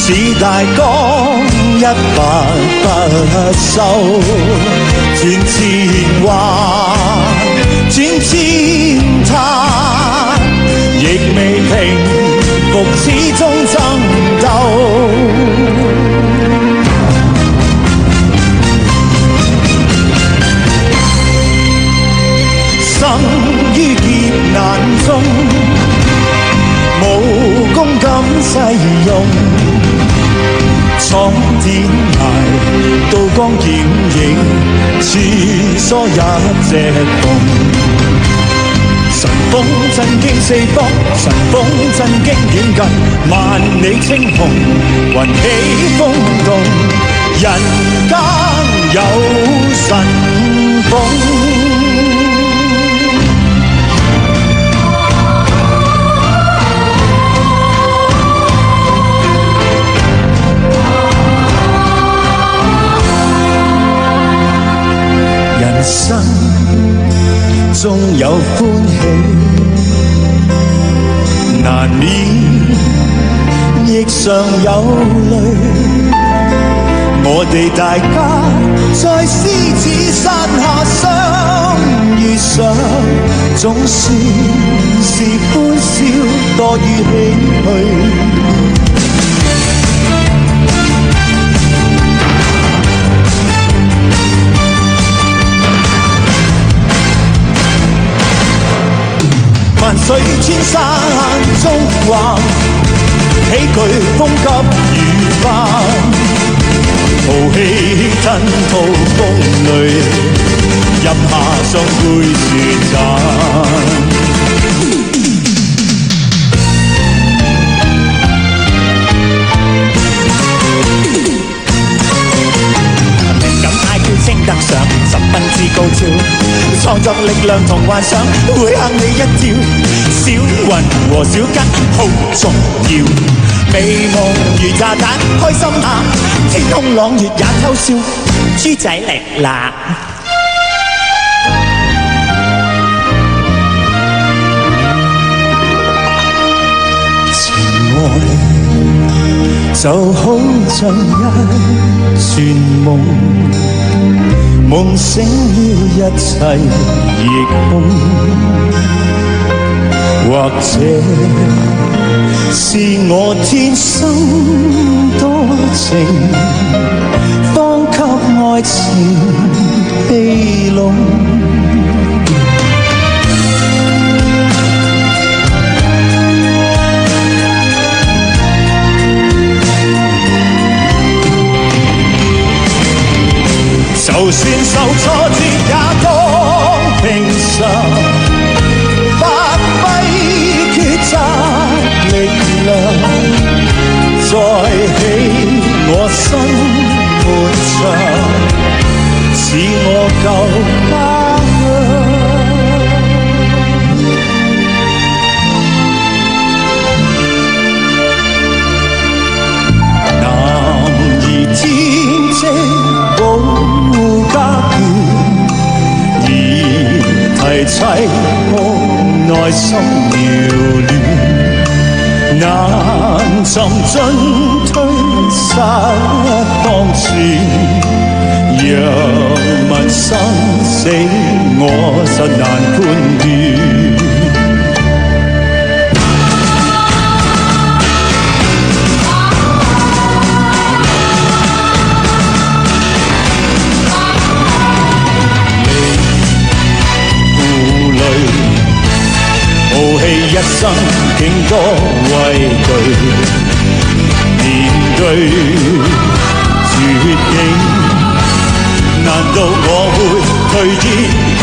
似大江一發不收，轉千彎，轉千灘，亦未平復，始終爭鬥。生於劫難中，武功敢世用，闖天涯，刀光劍影，似梭一隻鳳。神風震驚四方，神風震驚遠近，萬里青紅，雲起風動，人間有神鳳。人生中有歡喜，難免亦常有淚。我哋大家在獅子山下相遇上，總算是歡笑多於唏噓。萬水千山中橫，起巨風急雨翻，豪氣吞吐風雷，飲下雙杯雪盞。升得上十分之高潮，創作力量同幻想會嚇你一跳。小雲和小吉好重要，美夢如炸彈開心下，天空朗月也偷笑，豬仔嚟啦！情愛就好像一串夢，夢醒了一切亦空，或者是我天生多情，方給愛情戲弄。就算受挫折也當平常，發揮抉擇力量，再起我心闊長，似我舊家鄉。男兒天職保護家園，而提妻屋內心遙亂，難尋進退失當前，若問生死我實難判斷。一生竟多畏懼，面對絕境，難道我會退而後